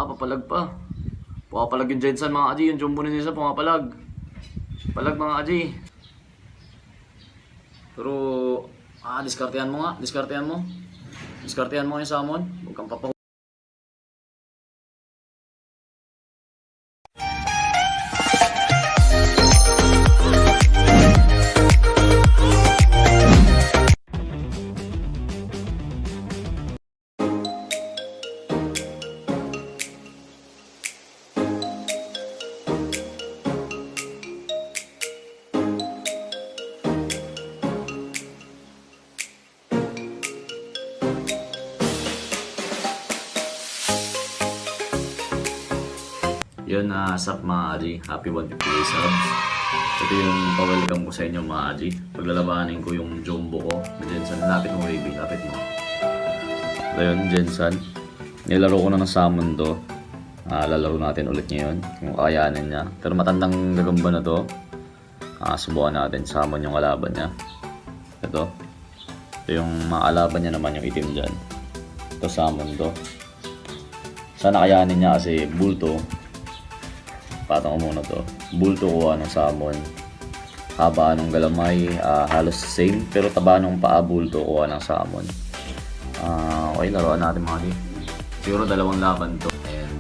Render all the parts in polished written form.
Papalag pa. Pumapalag yung Jensen mga kaji. Yung jumbo ni Jensen pumapalag. Palag mga kaji. Pero, diskartehan mo nga. Diskartehan mo. Diskartehan mo yung salmon. Huwag kang papahuli. Yun na sap mga Aji, happy 150 subs. Ito yung pa-welcome ko sa inyo mga Aji. Paglalabanin ko yung jumbo ko. Jensen, lapit mo baby, lapit mo. Ito yun, Jensen. Nilaro ko na ng salmon to. Lalaro natin ulit ngayon kung kakayanin niya. Pero matandang gagamba na to. Subukan natin, salmon yung kalaban niya. Ito yung mga kalaban niya naman yung itim dyan. Ito salmon to. Sana kayanin niya kasi bulto. Patang ko muna to. Bulto ko ng salmon. Haba ng galamay, halos same. Pero taba ng paa, bulto ko ng salmon. Okay, laruan natin mga di. Siguro dalawang laban to. And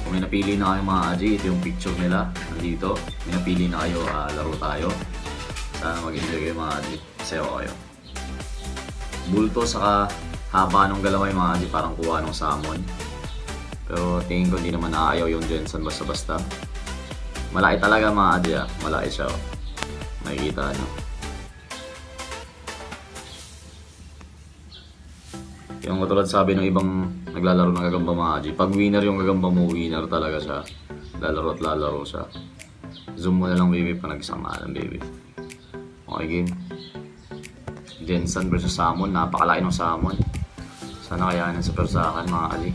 kung may napili na kayo mga Aji, ito yung picture nila. Nandito. May napili na kayo, laro tayo. Sana mag-enjoy kayo mga Aji. Sayo kayo. Bulto saka haba ng galamay mga Aji, parang kuha ng salmon. Pero tingin ko hindi naman naayaw yung Jensen basta-basta. Malaki talaga mga Aji, malaki siya. Makikita nyo. Yung katulad sabi ng ibang naglalaro ng gagamba mga Aji, pag winner yung gagamba mo, winner talaga siya. Lalaro at lalaro siya. Zoom mo na lang baby pag nagsamahan baby. Okay game. Jensen versus salmon, napakalaki ng salmon. Sana kayanin sa persakan mga Aji.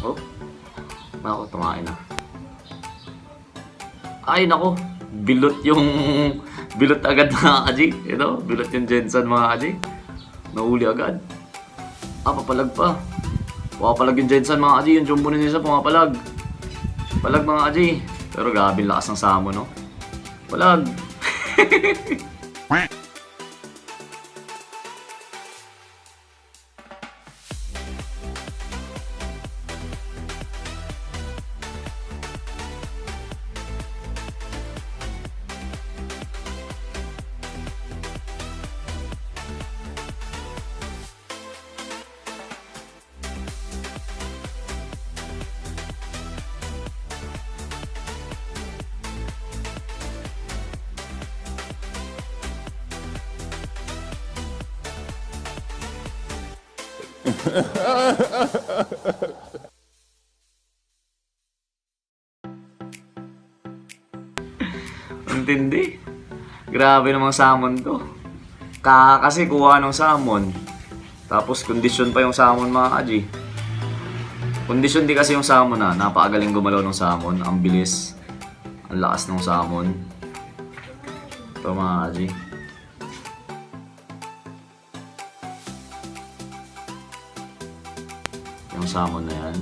Oh, nako, tumain na. Ay, nako, bilot yung bilot agad mga Aji. Ito, bilot yung Jensen mga Aji. Nahuli agad. Papalag pa. Pumapalag yung Jensen mga Aji. Yung jumbo ni Jensen pumapalag. Palag mga Aji. Pero gabi lakas ng salmon, no? Palag. Intindi. Grabe namang salmon to. Kasi kuha ng salmon. Tapos kondisyon pa yung salmon mga Aji. Kondisyon di kasi yung salmon na. Napakagaling gumalaw ng salmon. Ang bilis. Ang lakas ng salmon. Ito mga Aji. Yung salmon na yan.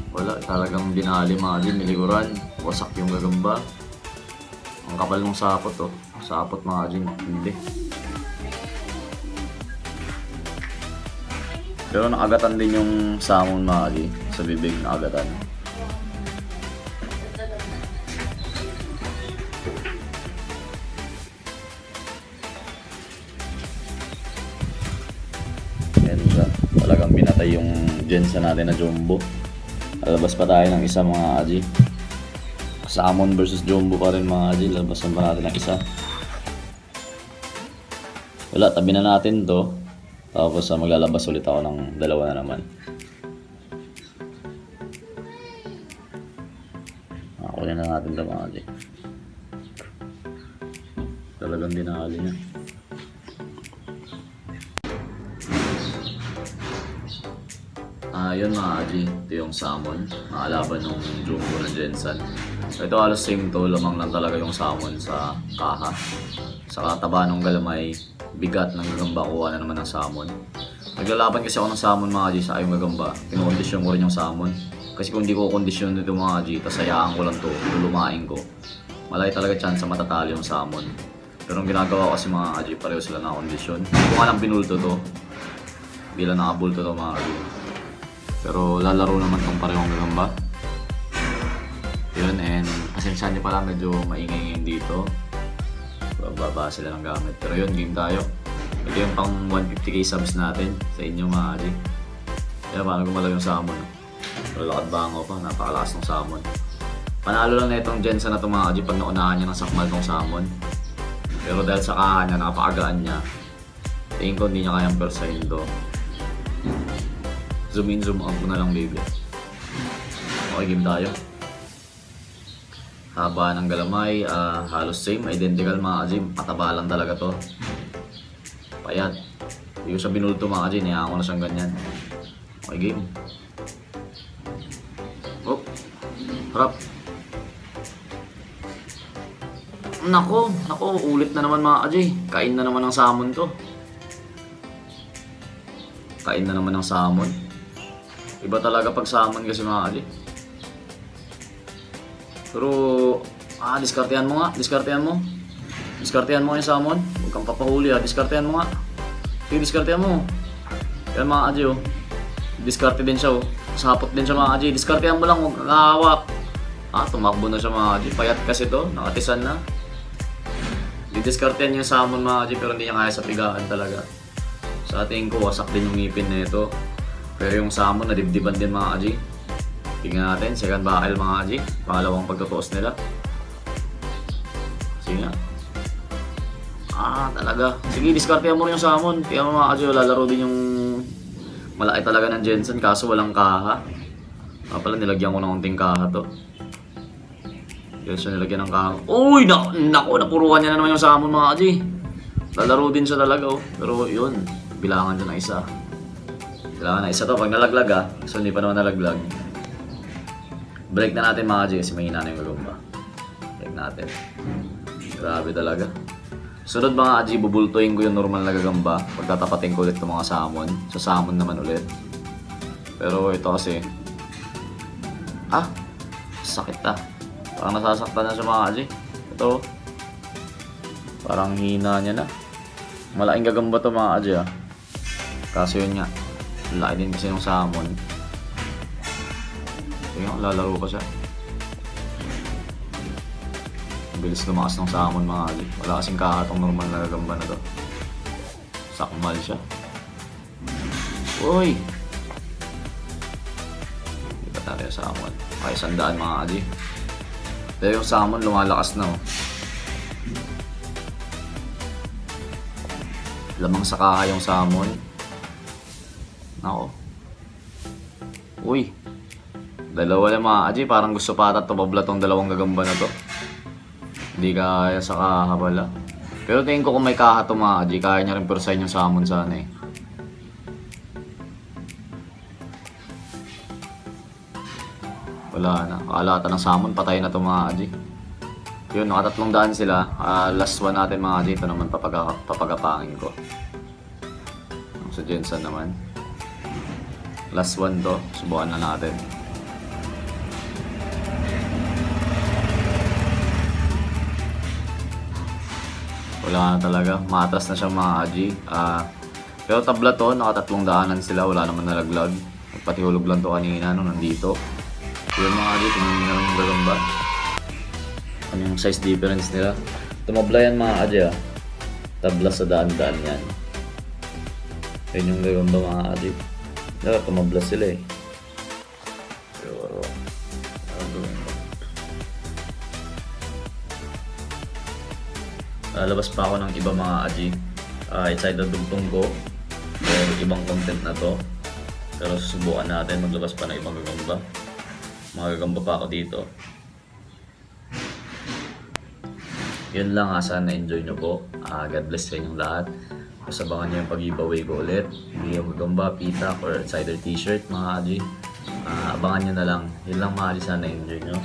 Wala, talagang dinali mga Aji, niliguran. Wasak yung gagamba. Ang kapal ng sapot oh. Sapot mga Aji, hindi. Pero nakagatan din yung salmon mga Aji. Sa bibig nakagatan. Talagang binatay yung Jensen natin na jumbo. Lalabas pa tayo ng isa mga Aji. Salmon versus jumbo pa rin mga Aji. Lalabasan pa natin ng isa. Wala, tabi na natin to. Tapos maglalabas ulit ako ng dalawa na naman. Kunin na natin ito mga Aji. Talagang dinali niya. Yun mga Aji, ito yung salmon. Nakalaban ng jumbo ng Jensen. Ito halos same to, lamang lang talaga yung salmon sa kaha. Sa taba ng galamay, bigat ng gagamba, kuha na naman ng salmon. Naglalaban kasi ako ng salmon mga G sa ayong gagamba. Kinukondisyon ko rin yung salmon. Kasi kung hindi ko kondisyon nito mga G, tas hayaan ko lang to, lulumain ko, malaki talaga chance sa matatalo yung salmon. Pero ang ginagawa ko kasi mga G, pareho sila na kondisyon. Hindi ko nga lang binulto to. Hindi lang nakabulto to mga G. Pero lalaro naman tong parehong gagamba. Yun, and pasensya nyo pala, medyo maingay ngayon dito. Bababa sila ng gamit. Pero yun, game tayo. Ito yung pang 150k subs natin sa inyo mga Adi. Kaya paano gumalaw yung salmon? Lalakad bango pa, napakalakas ng salmon. Panalo lang na itong Jensen na itong mga Adi pag naunahan niya ng sakmal tong salmon. Pero dahil sa kahan niya, napakagaan niya, tingin ko hindi niya kayang persahin to. Zoom in, zoom out ko na lang baby. Okay, game tayo. Haba ng galamay, halos same, identical mga Ajim. Pataba lang talaga to. Payat. Hindi ko siya binulto mga Ajim, niyaan ko na siyang ganyan. Okay, game. Oh, harap. Nako, ulit na naman mga Ajim. Kain na naman ng salmon to. Kain na naman ng salmon. Iba talaga pag salmon kasi mga Ajim. Pero, diskartehan mo nga, diskartehan mo. Diskartehan mo yung salmon. Huwag kang papahuli diskartehan mo nga. Sige, diskartehan mo. Yan mga Aji diskarte din siya Sapot din siya mga Aji. Diskartehan mo lang, huwag kang kahawak. Tumakbo na siya mga Aji. Payat kasi to, nakatisan na. Didiskartehan yung salmon mga Aji pero hindi niya kaya sa pigaan talaga. Sa ating ko, wasak din yung ngipin na ito. Pero yung salmon, nadibdiban din mga Aji. Tingnan natin, second bakal mga Aji. Pangalawang pagkatoos nila. Sige nga. Talaga. Sige, diskartehan mo rin yung salmon. Kaya mga Aji, lalaro din yung malaki talaga ng Jensen kaso walang kaha. Pala nilagyan ko ng unting kaha to. Kaya siya nilagyan ng kaha. Uy! Naku! Napuruhan niya na naman yung salmon mga Aji. Lalaro din siya talaga Pero yun, bilangan siya ng isa. Bilangan na isa to. Pag nalaglag so hindi pa naman nalaglag. Break na natin mga G kasi mahina na yung gagamba. Break natin. Grabe talaga. Sunod mga G, bubultuin ko yung normal na gagamba. Pagtatapatin ko ulit itong mga salmon. Sa salmon naman ulit. Pero ito kasi sakit Parang nasasaktan na siya mga G. Ito parang hina niya na. Malaking gagamba to mga G Kaso yun nga, laki din kasi yung salmon. Tingnan, lalaro pa siya. Ang bilis lumakas ng salmon mga Ali. Wala kasing kahatong normal na gagamba na to. Sakmal siya. Uy! Hindi pa tayo salmon. Okay, 100 mga Ali. Pero yung salmon lumalakas na Lamang sa kaha yung salmon. Nako. Uy! Dalawa lang mga Aji, parang gusto pa ata tumabla tong dalawang gagamba na to. Hindi kaya sa kaha pala. Pero tingin ko kung may kaha to mga Aji, kaya niya rin persahin yung salmon sana Wala na, kaalata ng salmon, patay na to mga Aji. Yun, nakatatlong daan sila. Last one natin mga Aji, ito naman papagapangin ko. Sa Jensen naman. Last one to, subukan na natin. Wala na talaga, matas na siya mga Aji. Pero tabla to, nakatatlong daanan sila, wala naman nalaglag. Patihulog lang to kanina nung nandito. Yun mga Aji, tingnan nyo na yung gagamba. Ano yung size difference nila. Tumabla yan mga Aji Tabla sa daan-daan yan. Yun yung gagamba mga Aji. Tumabla sila Pero lalabas pa ako ng iba mga Aji. Inside na dugtong ko or ibang content na to. Pero susubukan natin maglabas pa ng ibang gagamba. Mga gagamba pa ako dito. Yun lang sana enjoy nyo po. God bless sa inyong lahat. Pasabangan nyo yung pag-giveaway ko ulit. Hindi yung gagamba, pita, or insider t-shirt mga Aji. Abangan nyo na lang. Yun lang mga Aji, sana enjoy nyo.